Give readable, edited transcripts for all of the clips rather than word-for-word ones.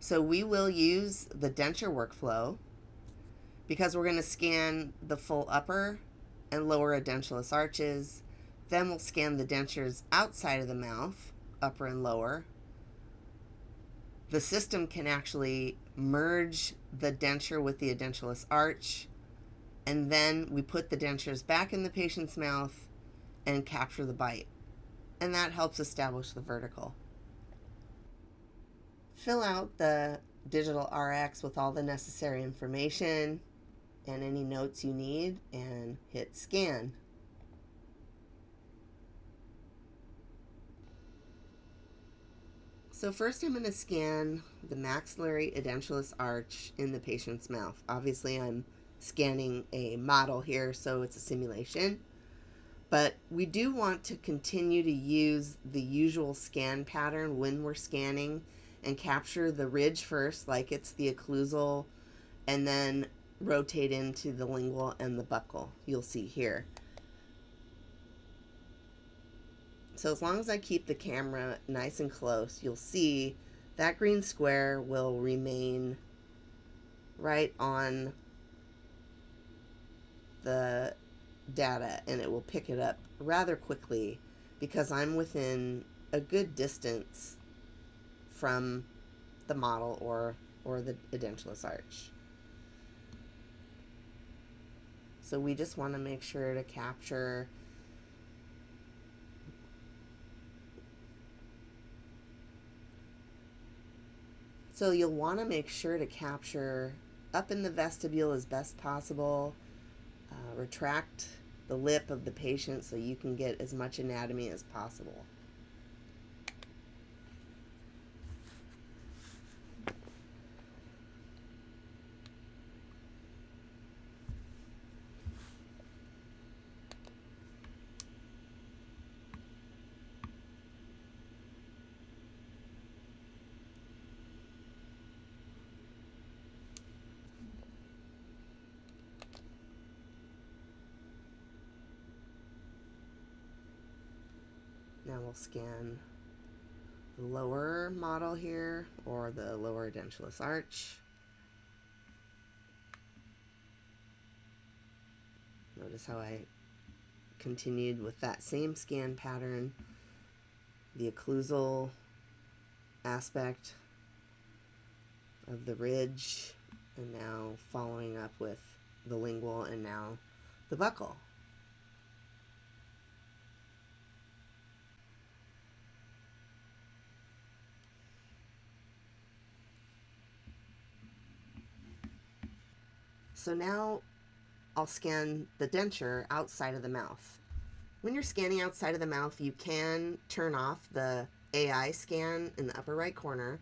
So we will use the denture workflow because we're going to scan the full upper and lower edentulous arches. Then we'll scan the dentures outside of the mouth, upper and lower. The system can actually merge the denture with the edentulous arch, and then we put the dentures back in the patient's mouth and capture the bite. And that helps establish the vertical. Fill out the digital RX with all the necessary information and any notes you need and hit scan. So first I'm going to scan the maxillary edentulous arch in the patient's mouth. Obviously I'm scanning a model here, so it's a simulation. But we do want to continue to use the usual scan pattern when we're scanning and capture the ridge first, like it's the occlusal, and then rotate into the lingual and the buccal, you'll see here. So as long as I keep the camera nice and close, you'll see that green square will remain right on the data, and it will pick it up rather quickly because I'm within a good distance from the model or the edentulous arch. So we just want to make sure to capture you'll want to make sure to capture up in the vestibule as best possible. Retract the lip of the patient so you can get as much anatomy as possible. Now we'll scan the lower model here, or the lower edentulous arch. Notice how I continued with that same scan pattern, the occlusal aspect of the ridge, and now following up with the lingual and now the buccal. So now I'll scan the denture outside of the mouth. When you're scanning outside of the mouth, you can turn off the AI scan in the upper right corner.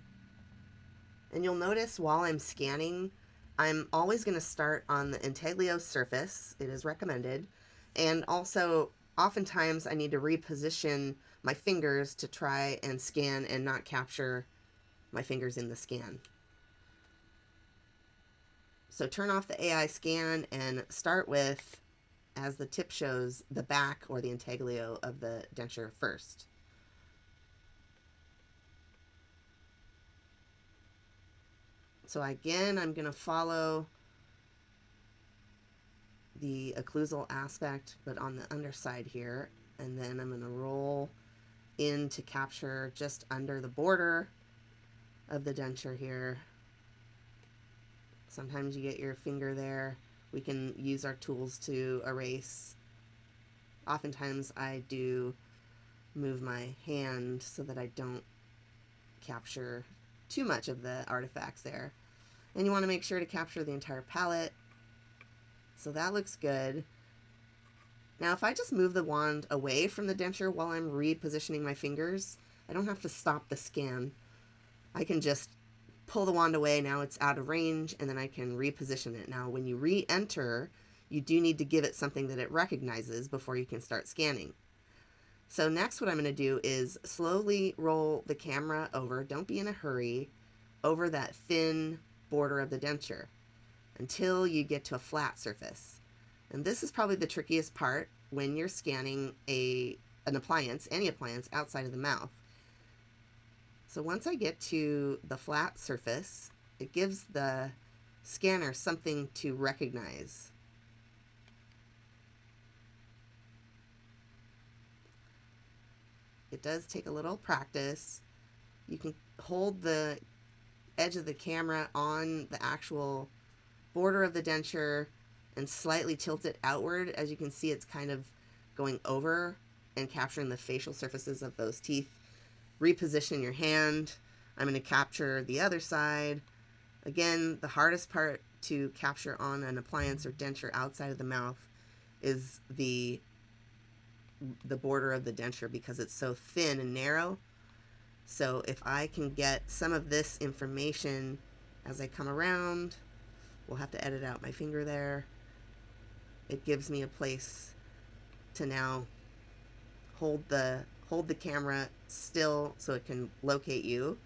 And you'll notice while I'm scanning, I'm always going to start on the intaglio surface. It is recommended. And also, oftentimes I need to reposition my fingers to try and scan and not capture my fingers in the scan. So turn off the AI scan and start with, as the tip shows, the back or the intaglio of the denture first. So again, I'm going to follow the occlusal aspect, but on the underside here, and then I'm going to roll in to capture just under the border of the denture here. Sometimes you get your finger there. We can use our tools to erase. Oftentimes I do move my hand so that I don't capture too much of the artifacts there. And you want to make sure to capture the entire palate. So that looks good. Now if I just move the wand away from the denture while I'm repositioning my fingers, I don't have to stop the scan. I can just pull the wand away, now it's out of range, and then I can reposition it. Now when you re-enter, you do need to give it something that it recognizes before you can start scanning. So next what I'm going to do is slowly roll the camera over, don't be in a hurry, over that thin border of the denture until you get to a flat surface. And this is probably the trickiest part when you're scanning an appliance, any appliance outside of the mouth. So once I get to the flat surface, it gives the scanner something to recognize. It does take a little practice. You can hold the edge of the camera on the actual border of the denture and slightly tilt it outward. As you can see, it's kind of going over and capturing the facial surfaces of those teeth. Reposition your hand. I'm going to capture the other side. Again, the hardest part to capture on an appliance or denture outside of the mouth is the border of the denture, because it's so thin and narrow. So if I can get some of this information as I come around, we'll have to edit out my finger there. It gives me a place to now hold the camera still so it can locate you,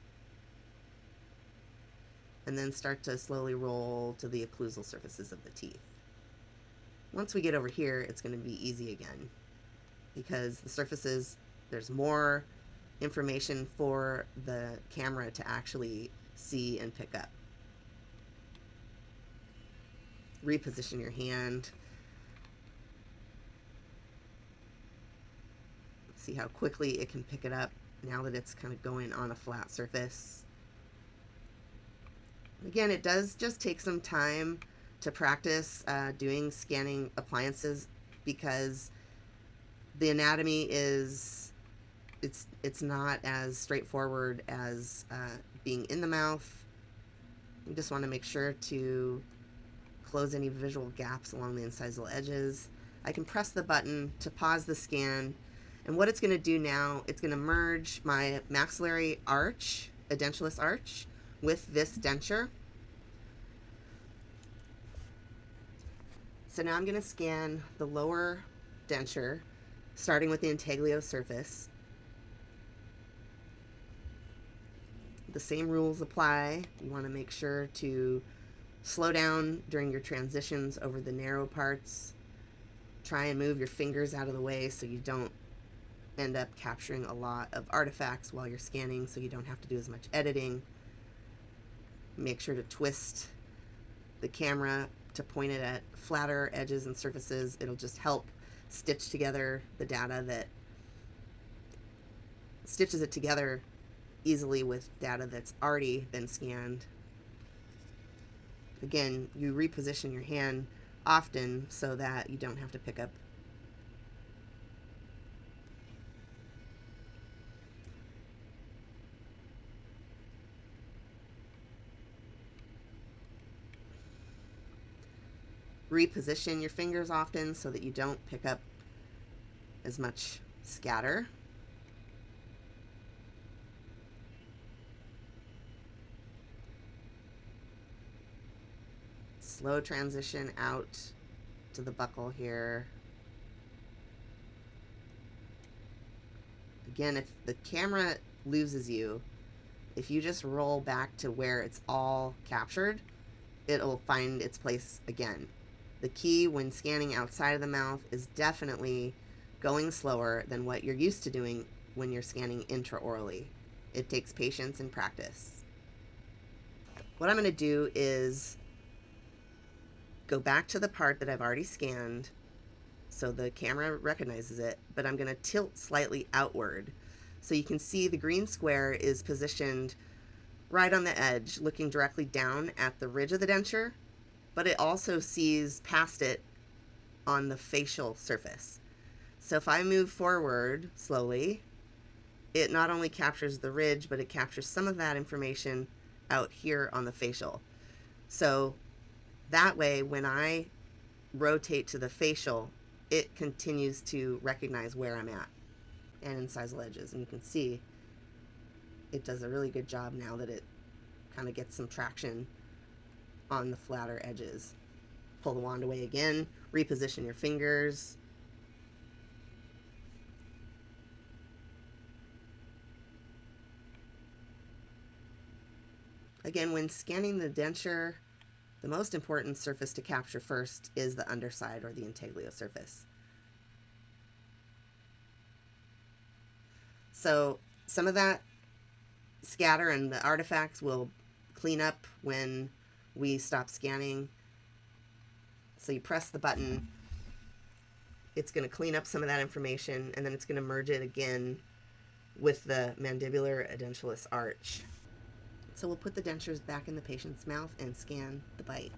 and then start to slowly roll to the occlusal surfaces of the teeth. Once we get over here, it's going to be easy again, because the surfaces, there's more information for the camera to actually see and pick up. Reposition your hand. See how quickly it can pick it up now that it's kind of going on a flat surface. Again, it does just take some time to practice doing scanning appliances, because the anatomy is, it's not as straightforward as being in the mouth. You just want to make sure to close any visual gaps along the incisal edges. I can press the button to pause the scan, and what it's going to do now, it's going to merge my maxillary arch, edentulous arch, with this denture. So now I'm going to scan the lower denture, starting with the intaglio surface. The same rules apply. You want to make sure to slow down during your transitions over the narrow parts. Try and move your fingers out of the way so you don't end up capturing a lot of artifacts while you're scanning, so you don't have to do as much editing. Make sure to twist the camera to point it at flatter edges and surfaces. It'll just help stitch together the data, that stitches it together easily with data that's already been scanned. Again, you reposition your hand often so that you don't have to pick up. Reposition your fingers often so that you don't pick up as much scatter. Slow transition out to the buccal here. Again, if the camera loses you, if you just roll back to where it's all captured, it'll find its place again. The key when scanning outside of the mouth is definitely going slower than what you're used to doing when you're scanning intraorally. It takes patience and practice. What I'm going to do is go back to the part that I've already scanned so the camera recognizes it, but I'm going to tilt slightly outward. So you can see the green square is positioned right on the edge, looking directly down at the ridge of the denture, but it also sees past it on the facial surface. So if I move forward slowly, it not only captures the ridge, but it captures some of that information out here on the facial. So that way, when I rotate to the facial, it continues to recognize where I'm at and incisal edges. And you can see it does a really good job now that it kind of gets some traction on the flatter edges. Pull the wand away again, reposition your fingers. Again, when scanning the denture, the most important surface to capture first is the underside, or the intaglio surface. So some of that scatter and the artifacts will clean up when we stop scanning. So you press the button, it's going to clean up some of that information, and then it's going to merge it again with the mandibular edentulous arch. So we'll put the dentures back in the patient's mouth and scan the bite.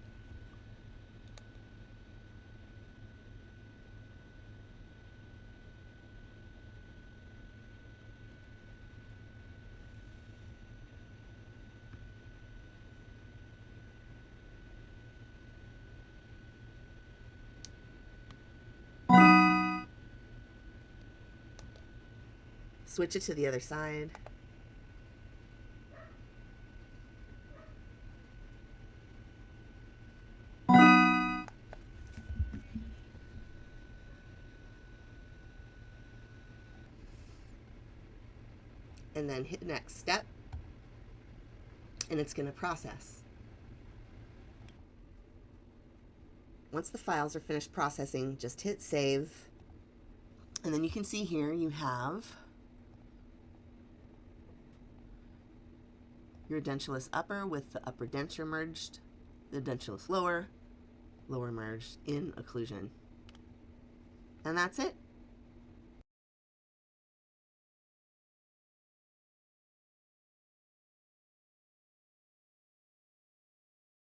Switch it to the other side. And then hit next step, and it's going to process. Once the files are finished processing, just hit save, and then you can see here you have your edentulous upper with the upper denture merged, the edentulous lower, lower merged in occlusion. And that's it.